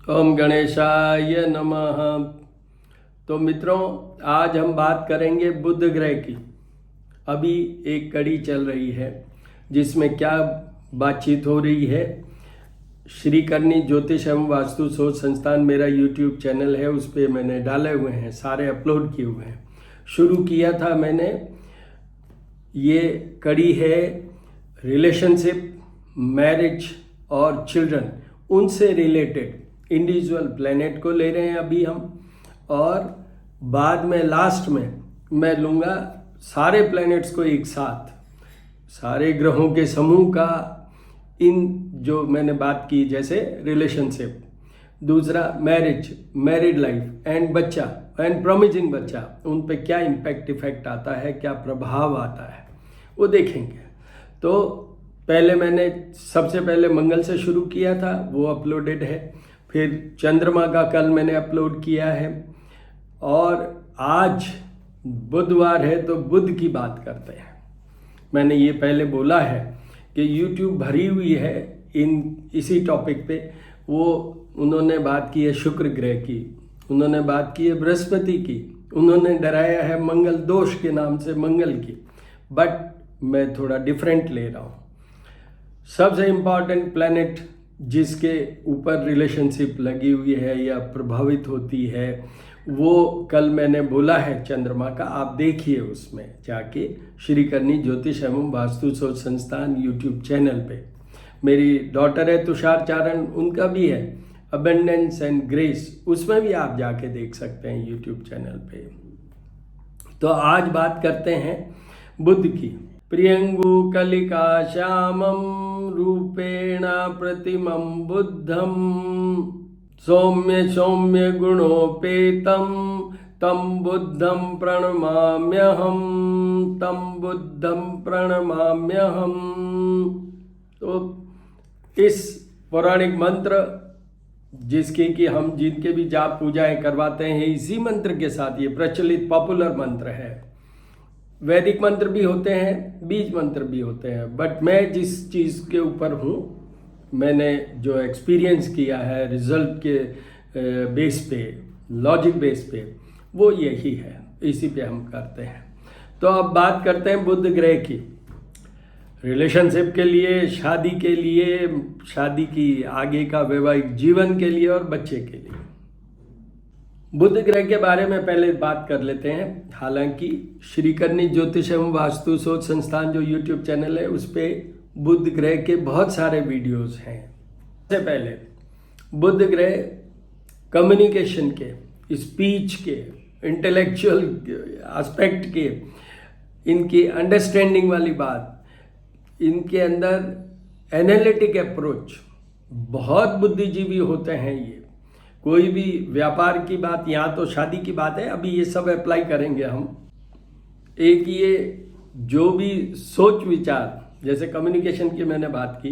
ओम गणेशाय नमः। तो मित्रों, आज हम बात करेंगे बुध ग्रह की। अभी एक कड़ी चल रही है जिसमें क्या बातचीत हो रही है। श्री करनी ज्योतिष एवं वास्तु शोध संस्थान मेरा यूट्यूब चैनल है, उस पर मैंने डाले हुए हैं, सारे अपलोड किए हुए हैं। शुरू किया था मैंने, ये कड़ी है रिलेशनशिप, मैरिज और चिल्ड्रन, उनसे रिलेटेड इंडिविजुअल प्लेनेट को ले रहे हैं अभी हम, और बाद में लास्ट में मैं लूँगा सारे प्लैनेट्स को एक साथ, सारे ग्रहों के समूह का। इन जो मैंने बात की जैसे रिलेशनशिप, दूसरा मैरिज, मैरिड लाइफ एंड बच्चा एंड प्रोमिजिंग बच्चा, उन पे क्या इम्पैक्ट इफेक्ट आता है, क्या प्रभाव आता है, वो देखेंगे। तो पहले मैंने सबसे पहले मंगल से शुरू किया था, वो अपलोडेड है। फिर चंद्रमा का कल मैंने अपलोड किया है, और आज बुधवार है तो बुध की बात करते हैं। मैंने ये पहले बोला है कि YouTube भरी हुई है इसी टॉपिक पे। वो उन्होंने बात की है शुक्र ग्रह की, उन्होंने बात की है बृहस्पति की, उन्होंने डराया है मंगल दोष के नाम से मंगल की, बट मैं थोड़ा डिफरेंट ले रहा हूँ। सबसे इम्पॉर्टेंट प्लैनेट जिसके ऊपर रिलेशनशिप लगी हुई है या प्रभावित होती है, वो कल मैंने बोला है चंद्रमा का। आप देखिए उसमें जाके, श्री करनी ज्योतिष एवं वास्तु शोध संस्थान यूट्यूब चैनल पे। मेरी डॉटर है तुषार चारण, उनका भी है अबेंडेंस एंड ग्रेस, उसमें भी आप जाके देख सकते हैं यूट्यूब चैनल पे। तो आज बात करते हैं बुध की। प्रियंगु कलिका श्यामम रूपेण प्रतिमं बुद्धम सौम्य सौम्य गुणोपेतम तम बुद्धं प्रणमाम्यहम, तम बुद्धं प्रणमाम्यहम। तो इस पौराणिक मंत्र जिसके कि हम जिनके भी जाप पूजाएं करवाते हैं, इसी मंत्र के साथ, ये प्रचलित पॉपुलर मंत्र है। वैदिक मंत्र भी होते हैं, बीज मंत्र भी होते हैं, बट मैं जिस चीज़ के ऊपर हूँ, मैंने जो एक्सपीरियंस किया है रिजल्ट के बेस पे, लॉजिक बेस पे, वो यही है, इसी पे हम करते हैं। तो अब बात करते हैं बुध ग्रह की। रिलेशनशिप के लिए, शादी के लिए, शादी की आगे का वैवाहिक जीवन के लिए और बच्चे के लिए। बुध ग्रह के बारे में पहले बात कर लेते हैं। हालांकि श्री करनी ज्योतिष एवं वास्तु शोध संस्थान जो यूट्यूब चैनल है, उस पर बुध ग्रह के बहुत सारे वीडियोस हैं। सबसे पहले बुध ग्रह कम्युनिकेशन के, स्पीच के, इंटेलेक्चुअल एस्पेक्ट के, इनकी अंडरस्टैंडिंग वाली बात, इनके अंदर एनालिटिक अप्रोच, बहुत बुद्धिजीवी होते हैं ये। कोई भी व्यापार की बात, यहाँ तो शादी की बात है, अभी ये सब अप्लाई करेंगे हम। एक ये जो भी सोच विचार, जैसे कम्युनिकेशन की मैंने बात की,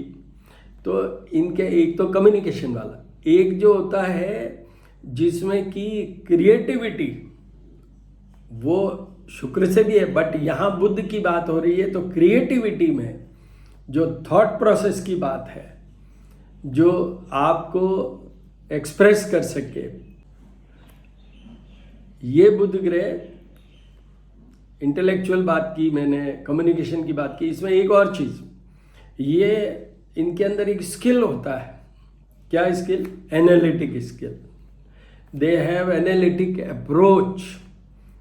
तो इनके एक तो कम्युनिकेशन वाला, एक जो होता है जिसमें कि क्रिएटिविटी, वो शुक्र से भी है, बट यहाँ बुध की बात हो रही है। तो क्रिएटिविटी में जो थॉट प्रोसेस की बात है, जो आपको एक्सप्रेस कर सके, ये बुध ग्रह। इंटेलेक्चुअल बात की मैंने, कम्युनिकेशन की बात की। इसमें एक और चीज़, ये इनके अंदर एक स्किल होता है। क्या skill? Analytic skill. They have analytic approach,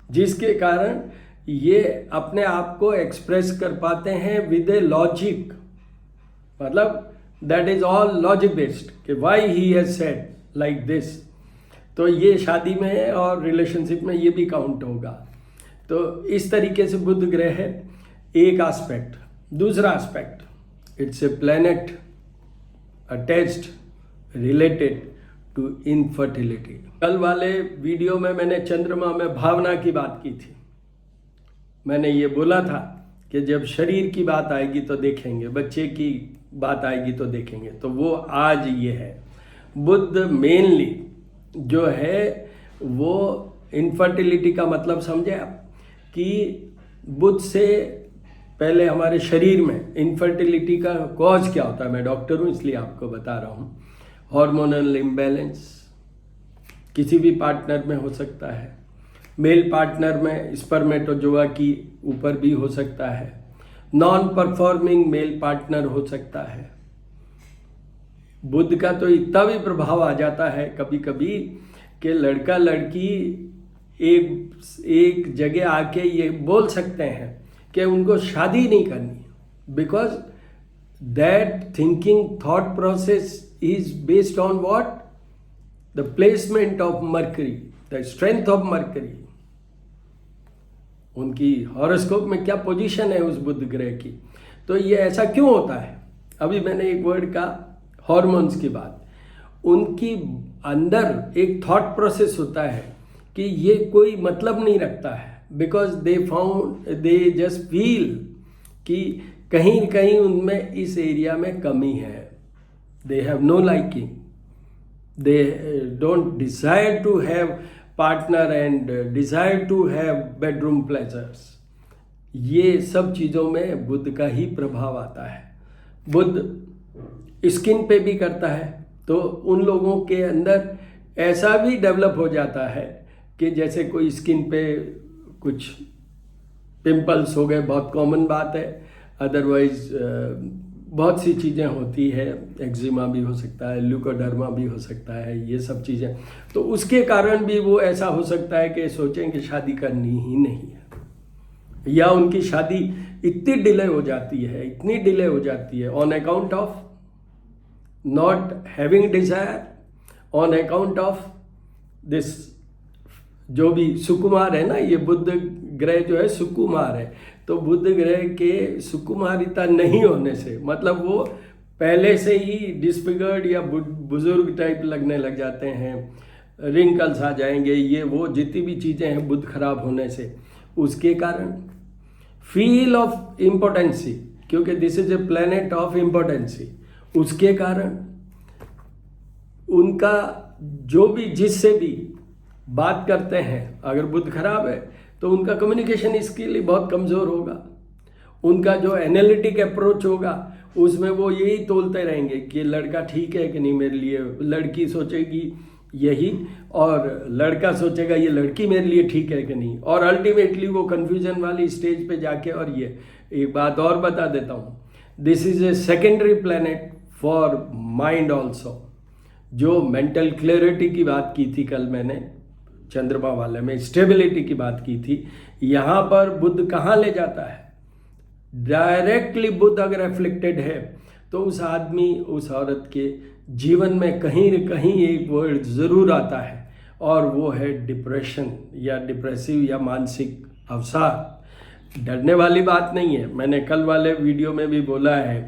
जिसके कारण ये अपने आप को एक्सप्रेस कर पाते हैं विद ए लॉजिक। मतलब that is all logic based, कि why he has said like this. तो ये शादी में है और रिलेशनशिप में ये भी काउंट होगा। तो इस तरीके से बुध ग्रह है एक एस्पेक्ट। दूसरा aspect, it's a planet attached, related to infertility. कल वाले वीडियो में मैंने चंद्रमा में भावना की बात की थी। मैंने ये बोला था कि जब शरीर की बात आएगी तो देखेंगे, बच्चे की बात आएगी तो देखेंगे। तो वो आज ये है। बुध मेनली जो है वो इनफर्टिलिटी का मतलब समझे आप, कि बुध से पहले हमारे शरीर में इनफर्टिलिटी का कॉज क्या होता है। मैं डॉक्टर हूँ इसलिए आपको बता रहा हूँ। हार्मोनल इम्बैलेंस, किसी भी पार्टनर में हो सकता है, मेल पार्टनर में स्पर्मेटोजोआ की ऊपर भी हो सकता है, नॉन परफॉर्मिंग मेल पार्टनर हो सकता है। बुध का तो इतना भी प्रभाव आ जाता है कभी कभी कि लड़का लड़की एक जगह आके ये बोल सकते हैं कि उनको शादी नहीं करनी, because that thinking thought process is based on what, the placement of mercury, the strength of mercury. उनकी हॉरोस्कोप में क्या पोजीशन है उस बुध ग्रह की। तो ये ऐसा क्यों होता है? अभी मैंने एक वर्ड का हॉर्मोन्स की बात, उनकी अंदर एक थॉट प्रोसेस होता है कि ये कोई मतलब नहीं रखता है, बिकॉज दे जस्ट फील कि कहीं कहीं उनमें इस एरिया में कमी है। They have no liking, they don't desire to have partner and desire to have bedroom pleasures. ये सब चीज़ों में बुध का ही प्रभाव आता है। बुध स्किन पे भी करता है, तो उन लोगों के अंदर ऐसा भी डेवलप हो जाता है कि जैसे कोई स्किन पे कुछ पिंपल्स हो गए, बहुत कॉमन बात है। अदरवाइज बहुत सी चीज़ें होती है, एक्जिमा भी हो सकता है, ल्यूकोडर्मा भी हो सकता है, ये सब चीज़ें। तो उसके कारण भी वो ऐसा हो सकता है कि सोचें कि शादी करनी ही नहीं है, या उनकी शादी इतनी डिले हो जाती है, इतनी डिले हो जाती है on account of not having desire, on account of this जो भी सुकुमार है ना, ये बुध ग्रह जो है सुकुमार है। तो बुध ग्रह के सुकुमारिता नहीं होने से मतलब वो पहले से ही डिसफिगर्ड या बुजुर्ग टाइप लगने लग जाते हैं, रिंकल्स आ जाएंगे, ये वो जितनी भी चीज़ें हैं बुध खराब होने से। उसके कारण फील ऑफ इम्पोर्टेंसी, क्योंकि this is a planet of impotency, उसके कारण उनका जो भी जिससे भी बात करते हैं, अगर बुध खराब है तो उनका कम्युनिकेशन स्किल ही बहुत कमज़ोर होगा। उनका जो एनालिटिक अप्रोच होगा उसमें वो यही तोलते रहेंगे कि लड़का ठीक है कि नहीं मेरे लिए, लड़की सोचेगी यही और लड़का सोचेगा ये लड़की मेरे लिए ठीक है कि नहीं, और अल्टीमेटली वो कन्फ्यूजन वाली स्टेज पे जाके। और ये एक बात और बता देता हूँ, this is a secondary planet for mind also. जो मेंटल क्लैरिटी की बात की थी कल मैंने चंद्रमा वाले में, स्टेबिलिटी की बात की थी, यहाँ पर बुध कहाँ ले जाता है? डायरेक्टली बुध अगर एफ्लिक्टेड है तो उस आदमी उस औरत के जीवन में कहीं न कहीं एक वर्ड ज़रूर आता है, और वो है डिप्रेशन या डिप्रेसिव या मानसिक अवसाद। डरने वाली बात नहीं है, मैंने कल वाले वीडियो में भी बोला है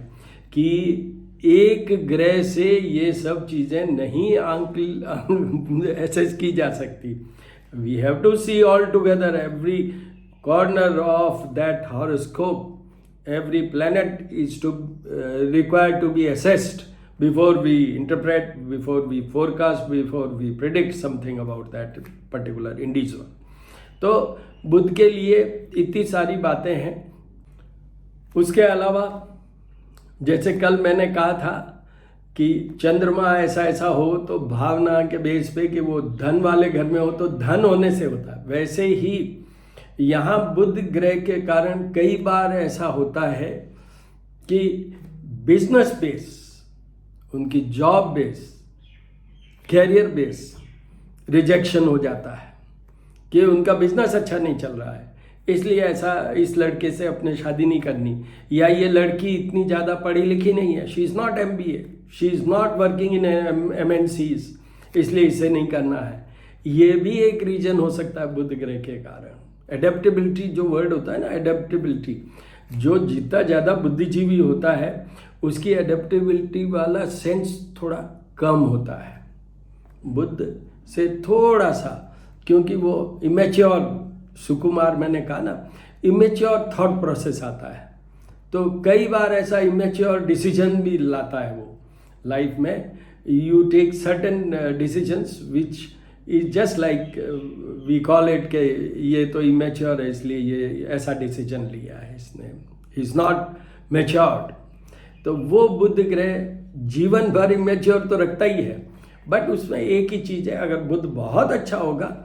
कि एक ग्रह से ये सब चीज़ें नहीं एसेस की जा सकती। We have to see all together every corner of that horoscope, every planet is to required to be assessed before we interpret, before we forecast, before we predict something about that particular individual. तो बुध के लिए इतनी सारी बातें हैं। उसके अलावा जैसे कल मैंने कहा था कि चंद्रमा ऐसा ऐसा हो तो भावना के बेस पे कि वो धन वाले घर में हो तो धन होने से होता है, वैसे ही यहाँ बुध ग्रह के कारण कई बार ऐसा होता है कि बिजनेस बेस, उनकी job base, career base rejection हो जाता है कि उनका बिजनेस अच्छा नहीं चल रहा है, इसलिए ऐसा इस लड़के से अपने शादी नहीं करनी, या ये लड़की इतनी ज़्यादा पढ़ी लिखी नहीं है, she is not MBA, she is not working in MNCs, इसलिए इसे नहीं करना है। ये भी एक रीजन हो सकता है बुध ग्रह के कारण। एडेप्टेबिलिटी जो वर्ड होता है ना, एडेप्टेबिलिटी, जो जितना ज़्यादा बुद्धिजीवी होता है उसकी एडेप्टेबिलिटी वाला सेंस थोड़ा कम होता है बुध से थोड़ा सा, क्योंकि वो इमेच्योर, सुकुमार मैंने कहा ना, इमेच्योर थॉट प्रोसेस आता है, तो कई बार ऐसा इमेच्योर डिसीजन भी लाता है वो लाइफ में। You take certain decisions which is just like we call it के ये तो इमेच्योर है इसलिए ये ऐसा डिसीजन लिया है इसने, ही इज़ नॉट मैच्योर्ड। तो वो बुध ग्रह जीवन भर इमेच्योर तो रखता ही है, बट उसमें एक ही चीज़ है, अगर बुध बहुत अच्छा होगा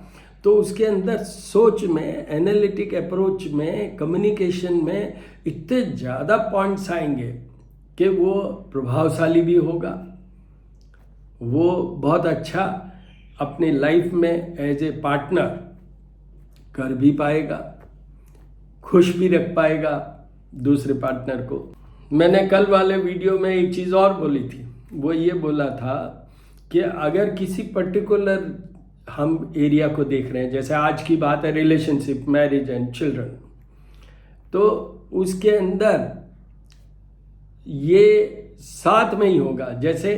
तो उसके अंदर सोच में, एनालिटिक अप्रोच में, कम्युनिकेशन में इतने ज़्यादा पॉइंट्स आएंगे कि वो प्रभावशाली भी होगा, वो बहुत अच्छा अपनी लाइफ में एज ए पार्टनर कर भी पाएगा, खुश भी रख पाएगा दूसरे पार्टनर को। मैंने कल वाले वीडियो में एक चीज़ और बोली थी, वो ये बोला था कि अगर किसी पर्टिकुलर हम एरिया को देख रहे हैं, जैसे आज की बात है रिलेशनशिप, मैरिज एंड चिल्ड्रन, तो उसके अंदर ये साथ में ही होगा। जैसे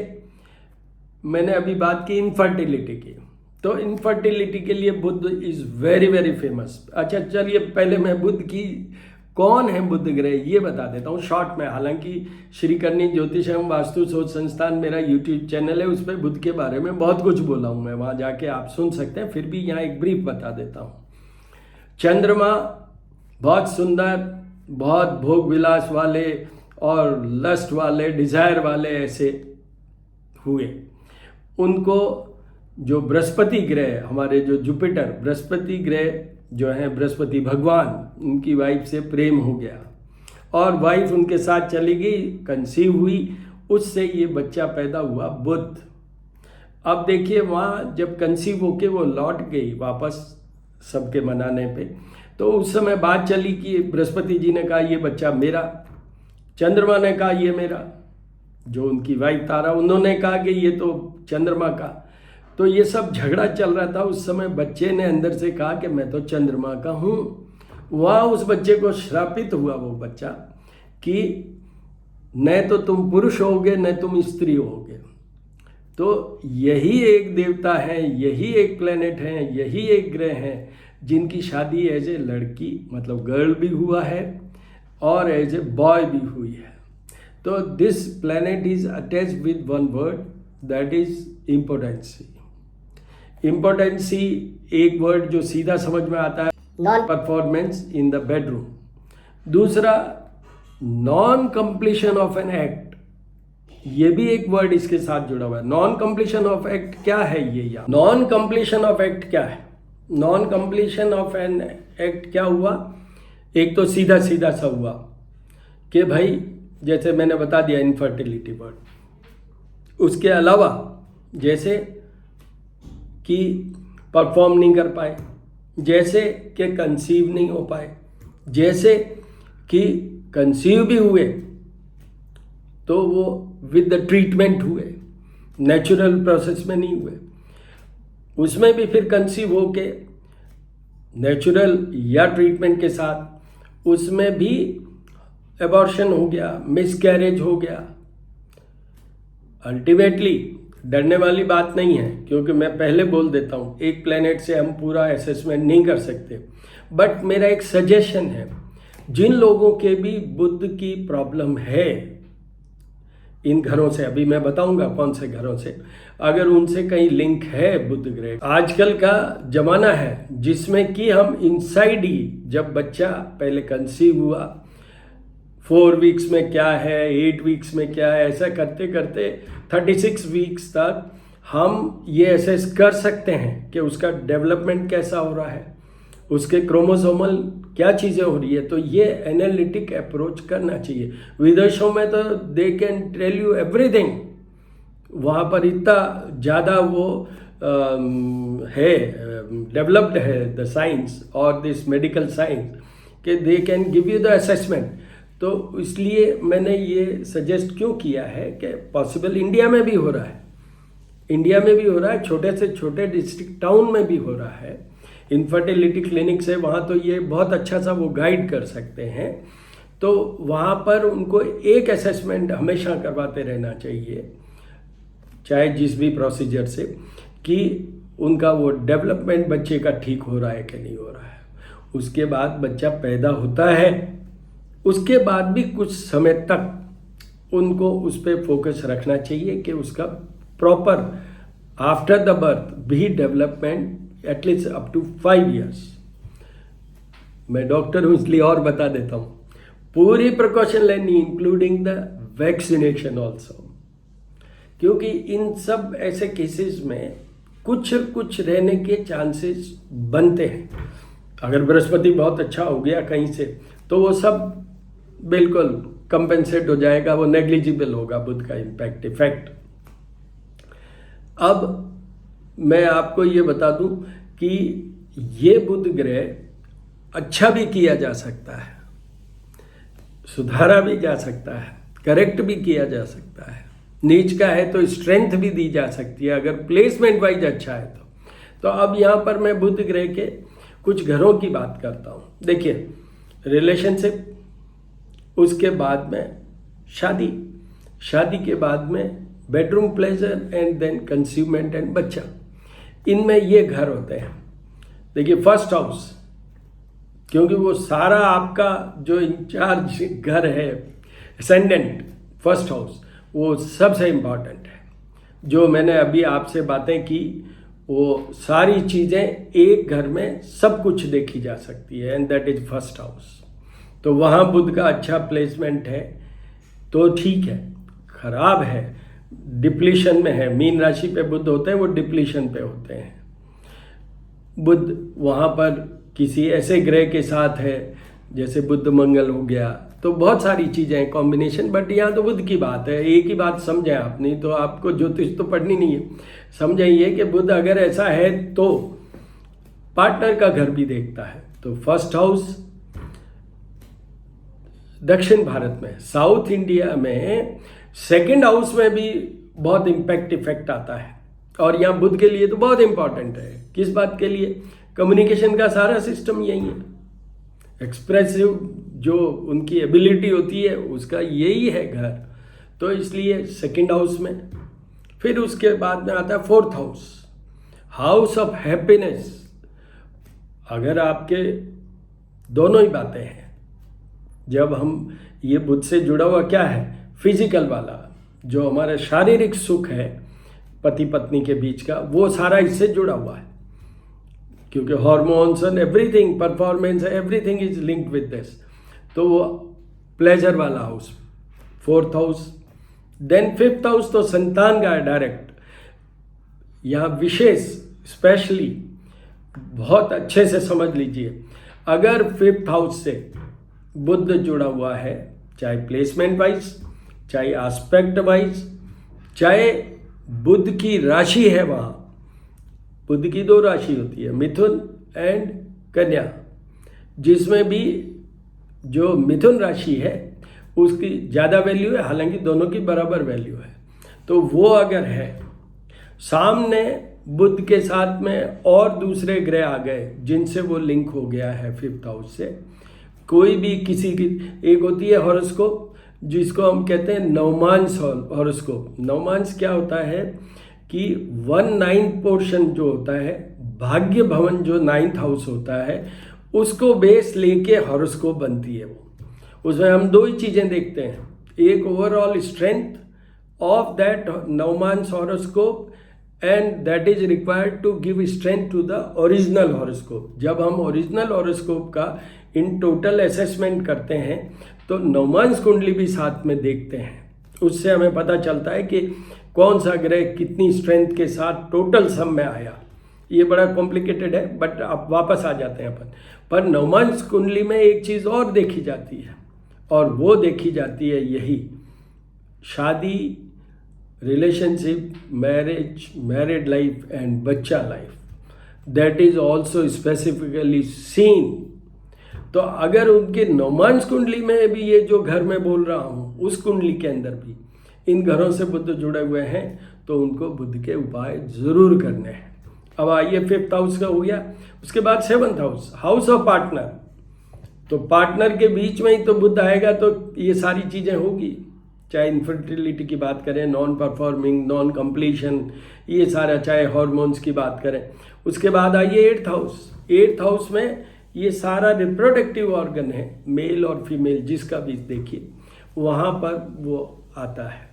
मैंने अभी बात की इनफर्टिलिटी की, तो इनफर्टिलिटी के लिए बुध इज़ वेरी वेरी फेमस। अच्छा चलिए पहले मैं बुध की, कौन है बुध ग्रह ये बता देता हूँ शॉर्ट में। हालांकि श्री करनी ज्योतिष एवं वास्तु शोध संस्थान मेरा यूट्यूब चैनल है, उस पर बुध के बारे में बहुत कुछ बोला हूँ मैं, वहाँ जाके आप सुन सकते हैं, फिर भी यहाँ एक ब्रीफ बता देता हूँ। चंद्रमा बहुत सुंदर, बहुत भोग विलास वाले और लस्ट वाले, डिजायर वाले ऐसे हुए। उनको जो बृहस्पति ग्रह, हमारे जो जुपिटर बृहस्पति ग्रह जो है, बृहस्पति भगवान, उनकी वाइफ से प्रेम हो गया और वाइफ उनके साथ चली गई, कंसीव हुई, उससे ये बच्चा पैदा हुआ बुध। अब देखिए वहाँ जब कंसीव होके वो लौट गई वापस सबके मनाने पे, तो उस समय बात चली कि बृहस्पति जी ने कहा ये बच्चा मेरा, चंद्रमा ने कहा ये मेरा, जो उनकी वाइफ तारा उन्होंने कहा कि ये तो चंद्रमा का। तो ये सब झगड़ा चल रहा था। उस समय बच्चे ने अंदर से कहा कि मैं तो चंद्रमा का हूँ। वहाँ उस बच्चे को श्रापित हुआ वो बच्चा कि न तो तुम पुरुष होगे न तुम स्त्री होगे। तो यही एक देवता है, यही एक प्लेनेट है, यही एक ग्रह है जिनकी शादी एज ए लड़की मतलब गर्ल भी हुआ है और एज ए बॉय भी हुई है। तो this planet is attached with one word, that is impotency. Impotency एक वर्ड जो सीधा समझ में आता है, non performance in the bedroom. दूसरा non completion of an act, ये भी एक वर्ड इसके साथ जुड़ा हुआ है। नॉन कंप्लीशन ऑफ एक्ट क्या है ये? या नॉन कंप्लीशन ऑफ एक्ट क्या है? Non completion of an act क्या हुआ? एक तो सीधा सीधा सा हुआ कि भाई जैसे मैंने बता दिया इनफर्टिलिटी वर्ड। उसके अलावा जैसे कि परफॉर्म नहीं कर पाए, जैसे कि कंसीव नहीं हो पाए, जैसे कि कंसीव भी हुए तो वो विद द ट्रीटमेंट हुए, नेचुरल प्रोसेस में नहीं हुए। उसमें भी फिर कंसीव होके नेचुरल या ट्रीटमेंट के साथ उसमें भी एबॉर्शन हो गया, मिसकैरेज हो गया। अल्टीमेटली डरने वाली बात नहीं है, क्योंकि मैं पहले बोल देता हूँ एक प्लेनेट से हम पूरा असेसमेंट नहीं कर सकते, बट मेरा एक सजेशन है, जिन लोगों के भी बुध की प्रॉब्लम है इन घरों से, अभी मैं बताऊंगा कौन से घरों से, अगर उनसे कहीं लिंक है बुध ग्रह। आजकल का जमाना है जिसमें कि हम इनसाइड ही, जब बच्चा पहले कंसीव हुआ 4 वीक्स में क्या है, 8 वीक्स में क्या है, ऐसा करते करते 36 वीक्स तक हम ये असेस कर सकते हैं कि उसका डेवलपमेंट कैसा हो रहा है, उसके क्रोमोसोमल क्या चीज़ें हो रही है। तो ये एनालिटिक अप्रोच करना चाहिए। विदेशों में तो they can tell you everything, वहाँ पर इतना ज़्यादा वो है, डेवलप्ड है द साइंस और दिस मेडिकल साइंस कि they can give you the assessment. तो इसलिए मैंने ये सजेस्ट क्यों किया है कि पॉसिबल इंडिया में भी हो रहा है, इंडिया में भी हो रहा है, छोटे से छोटे डिस्ट्रिक्ट टाउन में भी हो रहा है। इनफर्टिलिटी क्लिनिक्स है वहाँ, तो ये बहुत अच्छा सा वो गाइड कर सकते हैं। तो वहाँ पर उनको एक असेसमेंट हमेशा करवाते रहना चाहिए, चाहे जिस भी प्रोसीजर से, कि उनका वो डेवलपमेंट बच्चे का ठीक हो रहा है कि नहीं हो रहा है। उसके बाद बच्चा पैदा होता है, उसके बाद भी कुछ समय तक उनको उस पर फोकस रखना चाहिए कि उसका प्रॉपर आफ्टर द बर्थ भी development at least up to 5 years। मैं डॉक्टर हूँ इसलिए और बता देता हूँ, पूरी प्रिकॉशन लेनी इंक्लूडिंग द वैक्सीनेशन ऑल्सो। क्योंकि इन सब ऐसे केसेस में कुछ कुछ रहने के चांसेस बनते हैं। अगर बृहस्पति बहुत अच्छा हो गया कहीं से तो वो सब बिल्कुल कंपेंसेट हो जाएगा, वो नेग्लिजिबल होगा बुध का इम्पैक्ट इफेक्ट। अब मैं आपको ये बता दूं कि ये बुध ग्रह अच्छा भी किया जा सकता है, सुधारा भी जा सकता है, करेक्ट भी किया जा सकता है। नीच का है तो स्ट्रेंथ भी दी जा सकती है अगर प्लेसमेंट वाइज अच्छा है तो अब यहाँ पर मैं बुध ग्रह के कुछ घरों की बात करता हूँ। देखिए, रिलेशनशिप, उसके बाद में शादी, शादी के बाद में bedroom pleasure and then consummation and बच्चा, इनमें ये घर होते हैं। देखिए, फर्स्ट हाउस, क्योंकि वो सारा आपका जो इंचार्ज घर है, असेंडेंट फर्स्ट हाउस, वो सबसे इम्पॉर्टेंट है। जो मैंने अभी आपसे बातें की वो सारी चीज़ें एक घर में सब कुछ देखी जा सकती है, and that is first house. तो वहाँ बुध का अच्छा प्लेसमेंट है तो ठीक है, खराब है, डिप्लीशन में है, मीन राशि पे बुध होते हैं, वो डिप्लीशन पे होते हैं। बुध वहाँ पर किसी ऐसे ग्रह के साथ है जैसे बुध मंगल हो गया, तो बहुत सारी चीज़ें कॉम्बिनेशन, बट यहाँ तो बुध की बात है। एक ही बात समझें आप, नहीं तो आपको ज्योतिष तो पढ़नी नहीं है। समझें ये कि बुध अगर ऐसा है तो पार्टनर का घर भी देखता है। तो फर्स्ट हाउस दक्षिण भारत में, साउथ इंडिया में सेकंड हाउस में भी बहुत इम्पैक्ट इफेक्ट आता है। और यहाँ बुध के लिए तो बहुत इंपॉर्टेंट है। किस बात के लिए? कम्युनिकेशन का सारा सिस्टम यही है, एक्सप्रेसिव जो उनकी एबिलिटी होती है उसका यही है घर। तो इसलिए सेकंड हाउस में, फिर उसके बाद में आता है fourth house, house of happiness. अगर आपके दोनों ही बातें हैं, जब हम ये बुध से जुड़ा हुआ क्या है, फिजिकल वाला जो हमारा शारीरिक सुख है पति पत्नी के बीच का, वो सारा इससे जुड़ा हुआ है, क्योंकि hormones and everything, performance, everything is linked with this. तो वो प्लेजर वाला house, fourth house. Then fifth house तो संतान का है डायरेक्ट। यहाँ विशेष स्पेशली बहुत अच्छे से समझ लीजिए, अगर फिफ्थ हाउस से बुध जुड़ा हुआ है, चाहे प्लेसमेंट वाइज, चाहे एस्पेक्ट वाइज, चाहे बुध की राशि है, वहाँ बुध की दो राशि होती है, मिथुन एंड कन्या, जिसमें भी जो मिथुन राशि है उसकी ज़्यादा वैल्यू है, हालांकि दोनों की बराबर वैल्यू है। तो वो अगर है, सामने बुध के साथ में और दूसरे ग्रह आ गए जिनसे वो लिंक हो गया है फिफ्थ हाउस से, कोई भी किसी की, एक होती है हॉरोस्कोप जिसको हम कहते हैं नवमांस हॉरोस्कोप। नवमांस क्या होता है कि 1/9 पोर्शन जो होता है, भाग्य भवन जो 9th हाउस होता है, उसको बेस लेके हॉरोस्कोप बनती है। वो उसमें हम दो ही चीज़ें देखते हैं, एक overall strength of that Navamsa horoscope and that is required to give strength to the original horoscope. जब हम ओरिजिनल हॉरोस्कोप का इन टोटल असेसमेंट करते हैं तो नवमांस कुंडली भी साथ में देखते हैं। उससे हमें पता चलता है कि कौन सा ग्रह कितनी स्ट्रेंथ के साथ टोटल सम में आया। ये बड़ा कॉम्प्लिकेटेड है, बट आप वापस आ जाते हैं अपन। पर नवमांस कुंडली में एक चीज़ और देखी जाती है, और वो देखी जाती है यही, शादी, relationship, marriage, married life and बच्चा life, that is also specifically seen. तो अगर उनके नवमांस कुंडली में भी ये जो घर में बोल रहा हूँ, उस कुंडली के अंदर भी इन घरों से बुध जुड़े हुए हैं, तो उनको बुध के उपाय जरूर करने हैं। अब आइए, फिफ्थ हाउस का हो गया, उसके बाद seventh house, house of partner. तो पार्टनर के बीच में ही तो बुध आएगा, तो ये सारी चीज़ें होगी, चाहे इनफर्टिलिटी की बात करें, नॉन परफॉर्मिंग, नॉन कंप्लीशन, ये सारा, चाहे हॉर्मोन्स की बात करें। उसके बाद आइए एट्थ हाउस। एट्थ हाउस में ये सारा रिप्रोडक्टिव ऑर्गन है, मेल और फीमेल जिसका भी देखिए, वहाँ पर वो आता है,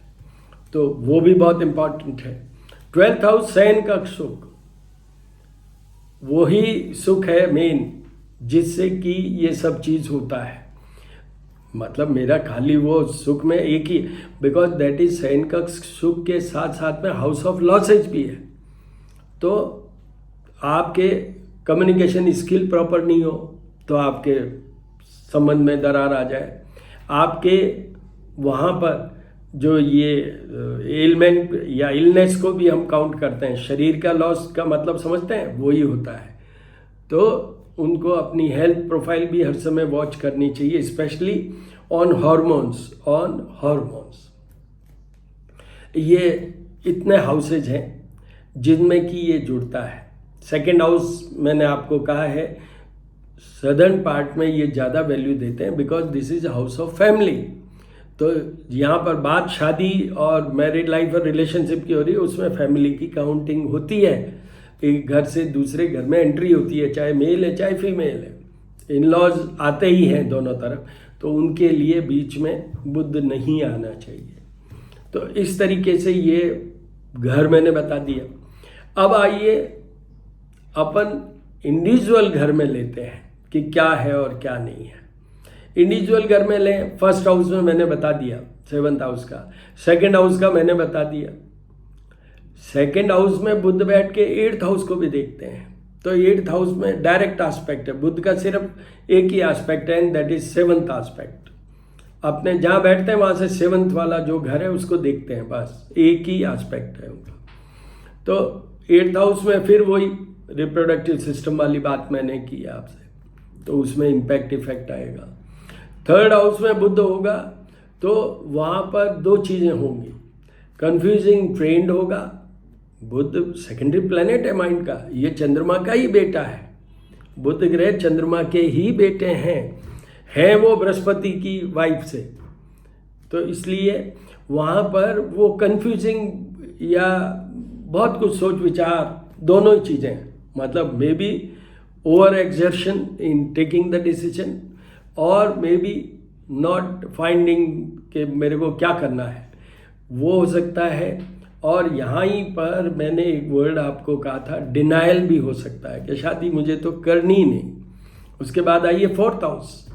तो वो भी बहुत इम्पॉर्टेंट है। 12th हाउस शयन का सुख, वही सुख है मेन, जिससे कि ये सब चीज़ होता है। मतलब मेरा खाली वो सुख में एक ही, बिकॉज दैट इज शयन कक्ष सुख के साथ साथ में हाउस ऑफ लॉसेज भी है। तो आपके कम्युनिकेशन स्किल प्रॉपर नहीं हो तो आपके संबंध में दरार आ जाए, आपके वहाँ पर जो ये एलमेंट या इलनेस को भी हम काउंट करते हैं, शरीर का लॉस का मतलब समझते हैं, वही होता है। तो उनको अपनी हेल्थ प्रोफाइल भी हर समय वॉच करनी चाहिए, स्पेशली ऑन हॉर्मोन्स। ये इतने हाउसेज हैं जिनमें कि ये जुड़ता है। सेकेंड हाउस मैंने आपको कहा है सदर्न पार्ट में ये ज़्यादा वैल्यू देते हैं, because this is house of family. तो यहाँ पर बात शादी और मैरिड लाइफ और रिलेशनशिप की हो रही है, उसमें फैमिली की काउंटिंग होती है। एक घर से दूसरे घर में एंट्री होती है, चाहे मेल है चाहे फीमेल है, इन लॉज आते ही हैं दोनों तरफ, तो उनके लिए बीच में बुध नहीं आना चाहिए। तो इस तरीके से ये घर मैंने बता दिया। अब आइए अपन इंडिविजुअल घर में लेते हैं कि क्या है और क्या नहीं है। इंडिविजुअल घर में लें, फर्स्ट हाउस में मैंने बता दिया 7th हाउस का, सेकंड हाउस का मैंने बता दिया। सेकंड हाउस में बुध बैठ के 8th हाउस को भी देखते हैं, तो 8th हाउस में डायरेक्ट एस्पेक्ट है, बुध का सिर्फ एक ही एस्पेक्ट है, and that is 7th aspect. अपने जहाँ बैठते हैं वहाँ से 7th वाला जो घर है उसको देखते हैं, बस एक ही एस्पेक्ट है उनका। तो 8th हाउस में फिर वही रिप्रोडक्टिव सिस्टम वाली बात मैंने की आपसे, तो उसमें इम्पैक्ट इफेक्ट आएगा। 3rd हाउस में बुध होगा तो वहाँ पर दो चीज़ें होंगी, कंफ्यूजिंग ट्रेंड होगा। बुध सेकेंडरी प्लैनेट है माइंड का, ये चंद्रमा का ही बेटा है, बुध ग्रह चंद्रमा के ही बेटे हैं वो बृहस्पति की वाइफ से, तो इसलिए वहाँ पर वो कंफ्यूजिंग या बहुत कुछ सोच विचार दोनों ही चीज़ें हैं, मतलब may be over exertion in taking the decision और मे बी नॉट फाइंडिंग कि मेरे को क्या करना है, वो हो सकता है। और यहाँ ही पर मैंने एक वर्ड आपको कहा था, डिनायल भी हो सकता है कि शादी मुझे तो करनी ही नहीं। उसके बाद आइए 4th हाउस।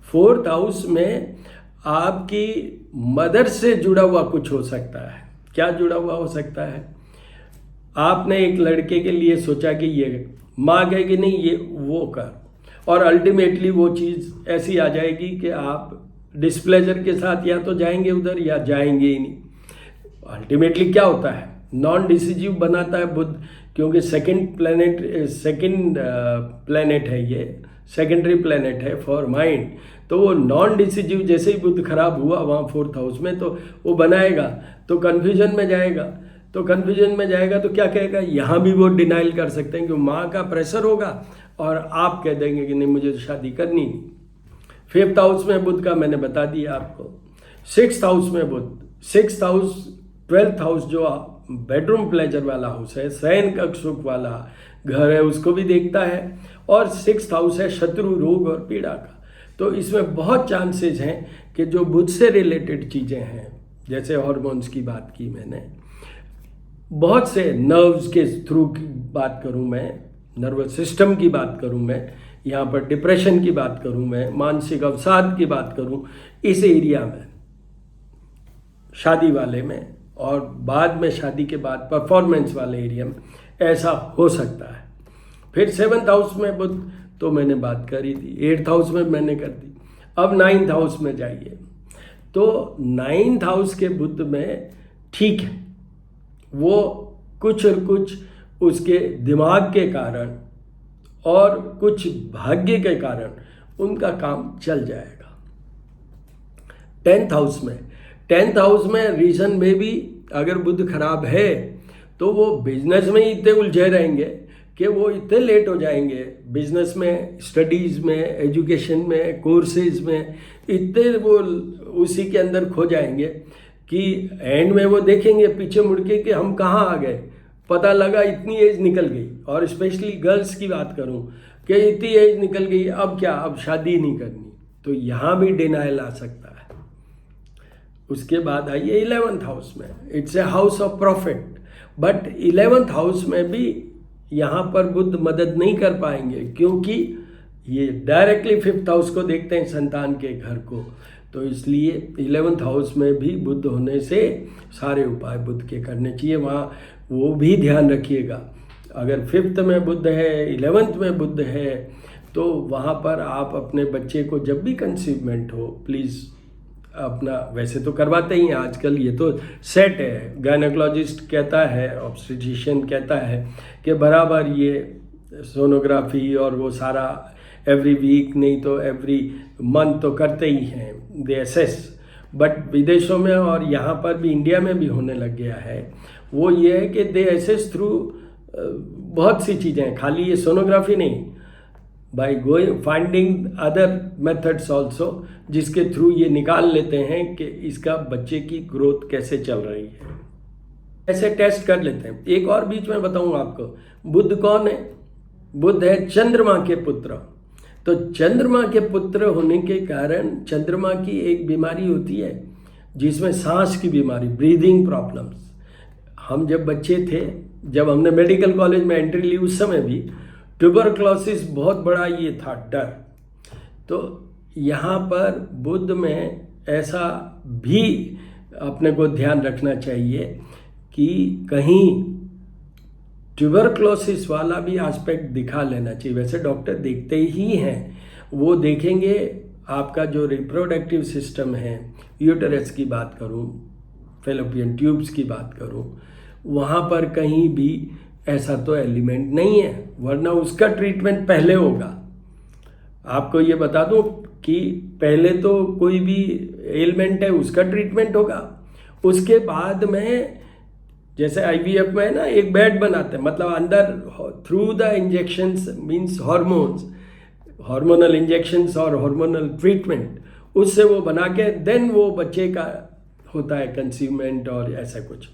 4th हाउस में आपकी मदर से जुड़ा हुआ कुछ हो सकता है। क्या जुड़ा हुआ हो सकता है? आपने एक लड़के के लिए सोचा कि ये माँ कहेगी नहीं ये वो कर, और अल्टीमेटली वो चीज़ ऐसी आ जाएगी कि आप डिस्प्लेजर के साथ या तो जाएंगे उधर या जाएंगे ही नहीं। अल्टीमेटली क्या होता है, नॉन डिसिजिव बनाता है बुध, क्योंकि सेकंड प्लैनेट है, ये सेकेंडरी प्लैनेट है फॉर माइंड। तो वो नॉन डिसिजिव जैसे ही बुध खराब हुआ वहाँ 4th हाउस में, तो वो बनाएगा, तो कन्फ्यूजन में जाएगा। तो कन्फ्यूजन में जाएगा तो क्या कहेगा, यहाँ भी वो डिनाइल कर सकते हैं कि माँ का प्रेशर होगा और आप कह देंगे कि नहीं मुझे तो शादी करनी नहीं। 5th हाउस में बुध का मैंने बता दिया आपको। 6th हाउस में बुध, 6th हाउस 12th हाउस जो बेडरूम प्लेजर वाला हाउस है, शयन कक्ष सुख वाला घर है, उसको भी देखता है। और 6th हाउस है शत्रु रोग और पीड़ा का। तो इसमें बहुत चांसेस हैं कि जो बुध से रिलेटेड चीज़ें हैं, जैसे हार्मोन्स की बात की मैंने, बहुत से नर्व्स के थ्रू की बात करूं मैं, नर्वस सिस्टम की बात करूं मैं, यहाँ पर डिप्रेशन की बात करूं मैं, मानसिक अवसाद की बात करूं, इस एरिया में शादी वाले में, और बाद में शादी के बाद परफॉर्मेंस वाले एरिया में ऐसा हो सकता है। फिर 7th हाउस में बुध तो मैंने बात करी थी, 8th हाउस में मैंने कर दी। अब 9th हाउस में जाइए, तो 9th हाउस के बुध में ठीक है, वो कुछ और कुछ उसके दिमाग के कारण और कुछ भाग्य के कारण उनका काम चल जाएगा। 10th हाउस में रीजन में भी अगर बुध खराब है तो वो बिजनेस में ही इतने उलझे रहेंगे कि वो इतने लेट हो जाएंगे बिजनेस में, स्टडीज़ में, एजुकेशन में, कोर्सेज में, इतने वो उसी के अंदर खो जाएंगे कि एंड में वो देखेंगे पीछे मुड़ के कि हम कहाँ आ गए, पता लगा इतनी एज निकल गई। और स्पेशली गर्ल्स की बात करूं कि इतनी एज निकल गई, अब क्या, अब शादी नहीं करनी, तो यहाँ भी डिनाइल आ सकता है। उसके बाद आइए 11th हाउस में, it's a house of profit, but 11th house में भी यहाँ पर बुध मदद नहीं कर पाएंगे, क्योंकि ये डायरेक्टली 5th हाउस को देखते हैं, संतान के घर को। तो इसलिए 11th हाउस में भी बुध होने से सारे उपाय बुध के करने चाहिए, वहाँ वो भी ध्यान रखिएगा। अगर 5th में बुध है, 11th में बुध है, तो वहाँ पर आप अपने बच्चे को जब भी कंसीवमेंट हो प्लीज़ अपना, वैसे तो करवाते ही हैं आजकल, ये तो सेट है, गायनेकोलॉजिस्ट कहता है, ऑब्स्टेट्रिशियन कहता है कि बराबर ये सोनोग्राफी और वो सारा एवरी वीक नहीं तो एवरी मंथ तो करते ही हैं, दे एसेस। बट विदेशों में और यहाँ पर भी, इंडिया में भी होने लग गया है, वो ये है कि दे एसेस थ्रू बहुत सी चीज़ें हैं, खाली ये सोनोग्राफी नहीं, by going finding other methods also, जिसके थ्रू ये निकाल लेते हैं कि इसका बच्चे की ग्रोथ कैसे चल रही है, ऐसे टेस्ट कर लेते हैं। एक और बीच में बताऊं आपको, बुध कौन है? बुध है चंद्रमा के पुत्र। तो चंद्रमा के पुत्र होने के कारण चंद्रमा की एक बीमारी होती है जिसमें सांस की बीमारी, ब्रीदिंग प्रॉब्लम्स। हम जब बच्चे थे, जब हमने मेडिकल कॉलेज में एंट्री ली, उस समय भी ट्यूबरक्लोसिस बहुत बड़ा ये था डर। तो यहाँ पर बुध में ऐसा भी अपने को ध्यान रखना चाहिए कि कहीं ट्यूबरक्लोसिस वाला भी एस्पेक्ट दिखा लेना चाहिए। वैसे डॉक्टर देखते ही हैं, वो देखेंगे आपका जो रिप्रोडक्टिव सिस्टम है, यूटरस की बात करूं, फेलोपियन ट्यूब्स की बात करूं, वहाँ पर कहीं भी ऐसा तो एलिमेंट नहीं है, वरना उसका ट्रीटमेंट पहले होगा। आपको ये बता दूं कि पहले तो कोई भी एलिमेंट है उसका ट्रीटमेंट होगा, उसके बाद में जैसे आईवीएफ में है ना, एक बेड बनाते हैं, मतलब अंदर through the injections means hormones, hormonal injections और हार्मोनल ट्रीटमेंट, उससे वो बना के देन वो बच्चे का होता है कंसीवमेंट और ऐसा कुछ।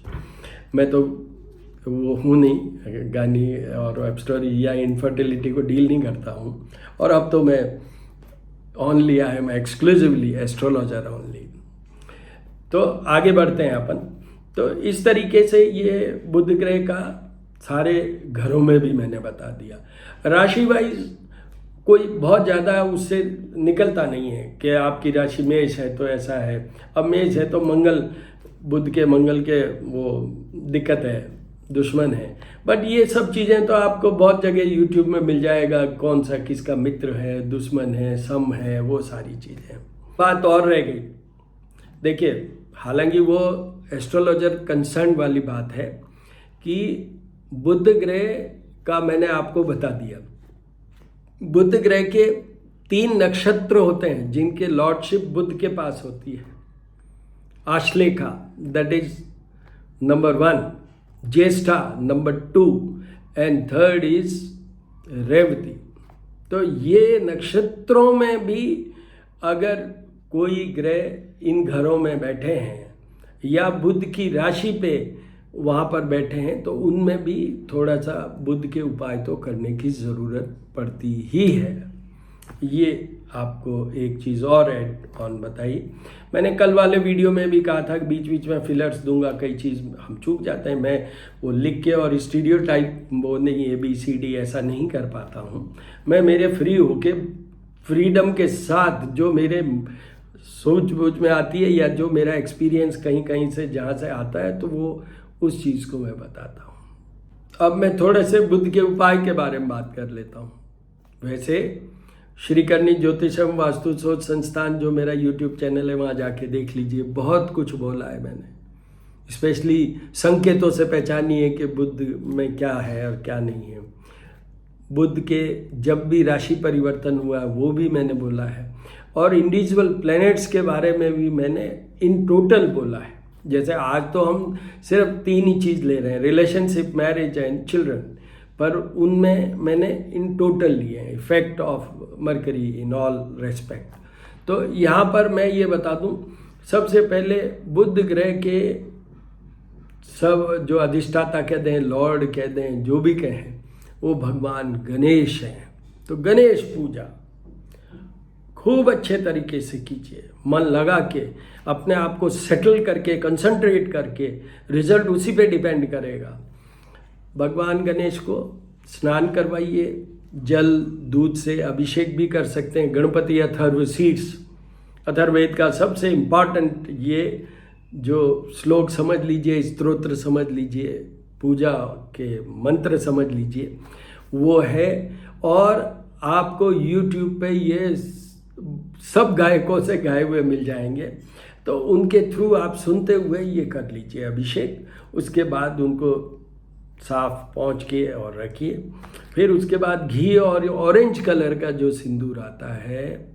मैं तो वो हूँ नहीं, गानी और एब्स्टोरी या इनफर्टिलिटी को डील नहीं करता हूँ, और अब तो मैं only I am exclusively astrologer only. तो आगे बढ़ते हैं अपन। तो इस तरीके से ये बुध ग्रह का सारे घरों में भी मैंने बता दिया। राशि वाइज कोई बहुत ज़्यादा उससे निकलता नहीं है कि आपकी राशि मेष है तो ऐसा है। अब मेष है तो मंगल, बुध के मंगल के वो दिक्कत है, दुश्मन है। बट ये सब चीज़ें तो आपको बहुत जगह यूट्यूब में मिल जाएगा, कौन सा किसका मित्र है, दुश्मन है, सम है, वो सारी चीज़ें। बात और रह गई, देखिए, हालांकि वो एस्ट्रोलॉजर कंसर्न वाली बात है कि बुध ग्रह का मैंने आपको बता दिया। बुध ग्रह के 3 नक्षत्र होते हैं जिनके लॉर्डशिप बुध के पास होती है। Ashlesha that is number 1, Jyeshtha number 2 and 3rd is Revati. तो ये नक्षत्रों में भी अगर कोई ग्रह इन घरों में बैठे हैं या बुध की राशि पे वहाँ पर बैठे हैं, तो उनमें भी थोड़ा सा बुध के उपाय तो करने की ज़रूरत पड़ती ही है। ये आपको एक चीज़ और ऐड ऑन बताई। मैंने कल वाले वीडियो में भी कहा था कि बीच बीच में फिलर्स दूंगा, कई चीज़ हम चूक जाते हैं। मैं वो लिख के और स्टीरियोटाइप वो नहीं, ABCD ऐसा नहीं कर पाता हूँ। मैं मेरे फ्री होके फ्रीडम के साथ जो मेरे सोच बूझ में आती है या जो मेरा एक्सपीरियंस कहीं कहीं से जहाँ से आता है, तो वो उस चीज़ को मैं बताता हूँ। अब मैं थोड़े से बुध के उपाय के बारे में बात कर लेता हूँ। वैसे श्रीकर्णी ज्योतिषम वास्तु शोध संस्थान जो मेरा यूट्यूब चैनल है, वहाँ जाके देख लीजिए, बहुत कुछ बोला है मैंने। स्पेशली संकेतों से पहचानिए कि बुध में क्या है और क्या नहीं है। बुध के जब भी राशि परिवर्तन हुआ वो भी मैंने बोला है, और इंडिविजुअल प्लैनेट्स के बारे में भी मैंने इन टोटल बोला है। जैसे आज तो हम सिर्फ 3 ही चीज़ ले रहे हैं, रिलेशनशिप, मैरिज एंड चिल्ड्रन, पर उनमें मैंने इन टोटल लिए हैं, effect of mercury in all respect. तो यहाँ पर मैं ये बता दूँ, सबसे पहले बुध ग्रह के सब जो अधिष्ठाता कह दें, लॉर्ड कह दें, जो भी कहें, वो भगवान गणेश हैं। तो गणेश पूजा खूब अच्छे तरीके से कीजिए, मन लगा के, अपने आप को सेटल करके, कंसंट्रेट करके, रिजल्ट उसी पे डिपेंड करेगा। भगवान गणेश को स्नान करवाइए, जल दूध से अभिषेक भी कर सकते हैं। गणपति अथर्व शीर्ष अथर्ववेद का सबसे इम्पॉर्टेंट ये जो श्लोक समझ लीजिए, स्तोत्र समझ लीजिए, पूजा के मंत्र समझ लीजिए, वो है। और आपको YouTube पे ये सब गायकों से गाए हुए मिल जाएंगे, तो उनके थ्रू आप सुनते हुए ये कर लीजिए अभिषेक। उसके बाद उनको साफ पोंछ के और रखिए। फिर उसके बाद घी और ऑरेंज कलर का जो सिंदूर आता है,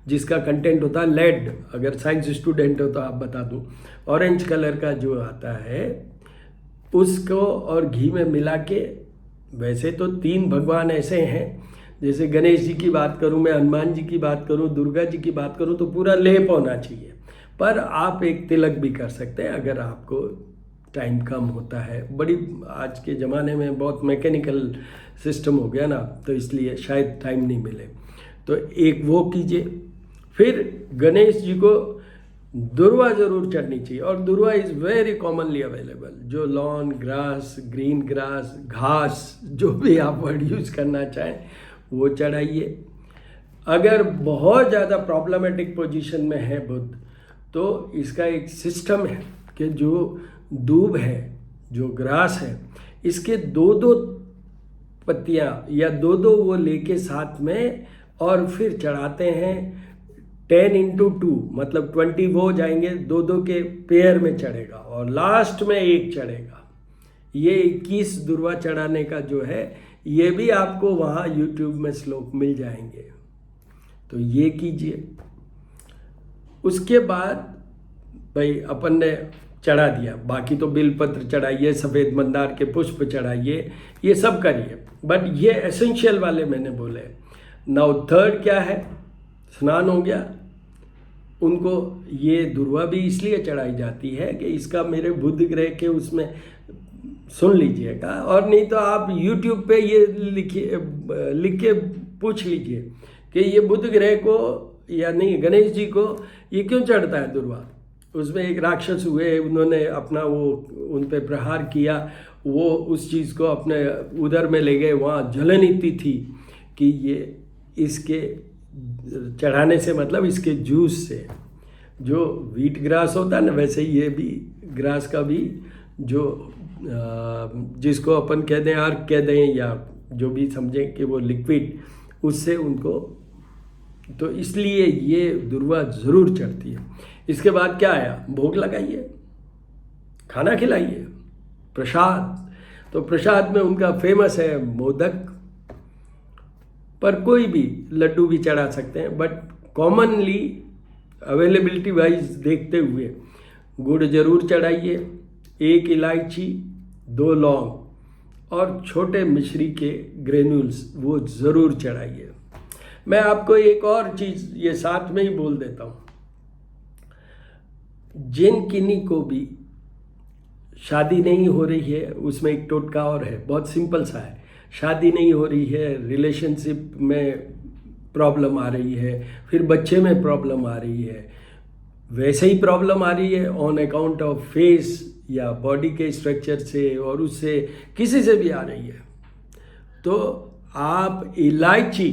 जिसका कंटेंट होता है लेड, अगर साइंस स्टूडेंट हो तो आप बता दूं, ऑरेंज कलर का जो आता है उसको और घी में मिला के, वैसे तो 3 भगवान ऐसे हैं, जैसे गणेश जी की बात करूं मैं, हनुमान जी की बात करूं, दुर्गा जी की बात करूं, तो पूरा लेप होना चाहिए। पर आप एक तिलक भी कर सकते हैं अगर आपको टाइम कम होता है। बड़ी आज के ज़माने में बहुत मैकेनिकल सिस्टम हो गया ना, तो इसलिए शायद टाइम नहीं मिले, तो एक वो कीजिए। फिर गणेश जी को दुर्वा ज़रूर चढ़नी चाहिए, और दुर्वा इज़ वेरी कॉमनली अवेलेबल। जो लॉन ग्रास, ग्रीन ग्रास, घास, जो भी आप वर्ड यूज़ करना चाहें वो चढ़ाइए। अगर बहुत ज़्यादा प्रॉब्लमेटिक पोजीशन में है बुध, तो इसका एक सिस्टम है कि जो दूब है, जो ग्रास है, इसके 2-2 पत्तियाँ या 2-2 वो लेके साथ में, और फिर चढ़ाते हैं 10x2, मतलब 20 वो जाएंगे, 2-2 के पेयर में चढ़ेगा, और लास्ट में एक चढ़ेगा। ये 21 दुर्वा चढ़ाने का जो है, ये भी आपको वहाँ YouTube में श्लोक मिल जाएंगे, तो ये कीजिए। उसके बाद भाई अपन ने चढ़ा दिया, बाकी तो बिलपत्र चढ़ाइए, सफ़ेद मंदार के पुष्प चढ़ाइए, ये सब करिए, बट ये एसेंशियल वाले मैंने बोले। नाउ थर्ड क्या है, स्नान हो गया, उनको ये दुर्वा भी इसलिए चढ़ाई जाती है कि इसका मेरे बुध ग्रह के उसमें सुन लीजिएगा, और नहीं तो आप YouTube पे ये लिख के पूछ लीजिए कि ये बुध ग्रह को या नहीं गणेश जी को ये क्यों चढ़ता है दुर्वा। उसमें एक राक्षस हुए, उन्होंने अपना वो उन पे प्रहार किया, वो उस चीज़ को अपने उदर में ले गए, वहाँ जलन इतनी थी कि ये इसके चढ़ाने से, मतलब इसके जूस से, जो व्हीट ग्रास होता है ना, वैसे ही ये भी ग्रास का भी जो जिसको अपन कह दें आर्क कह दें, या जो भी समझें कि वो लिक्विड, उससे उनको, तो इसलिए ये दुर्वा ज़रूर चढ़ती है। इसके बाद क्या आया, भोग लगाइए, खाना खिलाइए, प्रसाद। तो प्रसाद में उनका फेमस है मोदक, पर कोई भी लड्डू भी चढ़ा सकते हैं, बट कॉमनली अवेलेबिलिटी वाइज देखते हुए गुड़ जरूर चढ़ाइए, 1 इलायची, 2 लौंग और छोटे मिश्री के ग्रेन्यूल्स वो ज़रूर चढ़ाइए। मैं आपको एक और चीज़ ये साथ में ही बोल देता हूँ, जिन किन्हीं को भी शादी नहीं हो रही है, उसमें एक टोटका और है, बहुत सिंपल सा है। शादी नहीं हो रही है, रिलेशनशिप में प्रॉब्लम आ रही है, फिर बच्चे में प्रॉब्लम आ रही है, वैसे ही प्रॉब्लम आ रही है ऑन अकाउंट ऑफ फेस या बॉडी के स्ट्रक्चर से, और उससे किसी से भी आ रही है, तो आप इलायची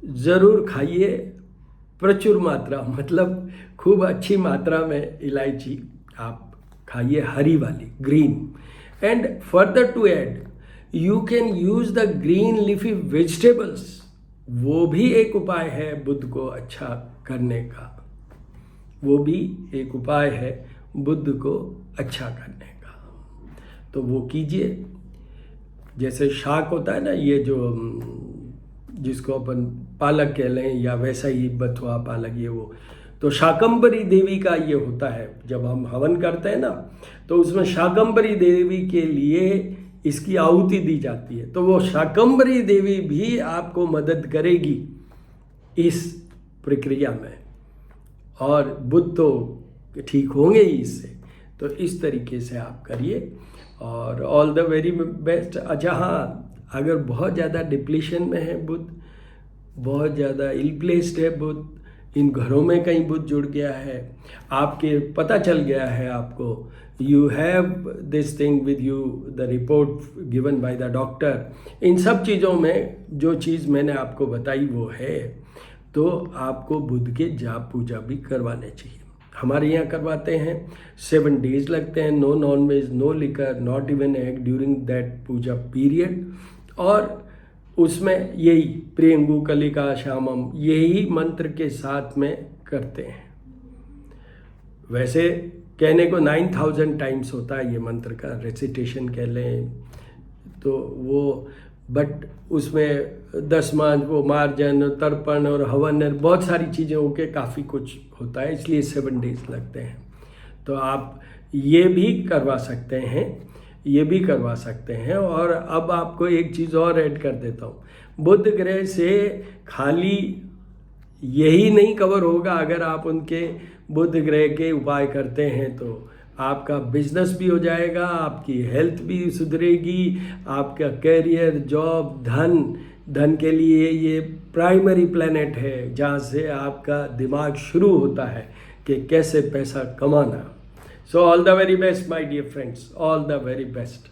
ज़रूर खाइए, प्रचुर मात्रा, मतलब खूब अच्छी मात्रा में इलायची आप खाइए, हरी वाली, green. And further to add, you can use the green leafy vegetables, वो भी एक उपाय है बुध को अच्छा करने का, वो भी एक उपाय है बुध को अच्छा करने का, तो वो कीजिए। जैसे शाक होता है ना, ये जो जिसको अपन पालक कह लें, या वैसा ही बथुआ पालक, ये वो, तो शाकंभरी देवी का ये होता है। जब हम हवन करते हैं ना, तो उसमें शाकंभरी देवी के लिए इसकी आहुति दी जाती है, तो वो शाकंभरी देवी भी आपको मदद करेगी इस प्रक्रिया में, और बुध तो ठीक होंगे ही इससे। तो इस तरीके से आप करिए, और ऑल द वेरी बेस्ट। अच्छा हाँ, अगर बहुत ज़्यादा डिप्लीशन में है बुध, बहुत ज़्यादा इल प्लेस्ड है बुध, इन घरों में कहीं बुध जुड़ गया है, आपके पता चल गया है आपको, you have this thing with you, the report given by the doctor, इन सब चीज़ों में जो चीज़ मैंने आपको बताई वो है, तो आपको बुध के जाप पूजा भी करवाने चाहिए। हमारे यहाँ करवाते हैं, 7 days लगते हैं, no non veg, no liquor, not even egg during that puja period. और उसमें यही प्रियंगु कलिका श्यामम यही मंत्र के साथ में करते हैं। वैसे कहने को 9000 टाइम्स होता है ये मंत्र का रेसिटेशन कह लें तो वो, बट उसमें 10 वो मार्जन, तर्पण और हवन बहुत सारी चीज़ें होके काफ़ी कुछ होता है, इसलिए 7 days लगते हैं। तो आप ये भी करवा सकते हैं, ये भी करवा सकते हैं। और अब आपको एक चीज़ और ऐड कर देता हूँ, बुध ग्रह से खाली यही नहीं कवर होगा। अगर आप उनके बुध ग्रह के उपाय करते हैं तो आपका बिजनेस भी हो जाएगा, आपकी हेल्थ भी सुधरेगी, आपका करियर, जॉब, धन के लिए ये प्राइमरी प्लैनेट है जहाँ से आपका दिमाग शुरू होता है कि कैसे पैसा कमाना। So all the very best my dear friends, all the very best.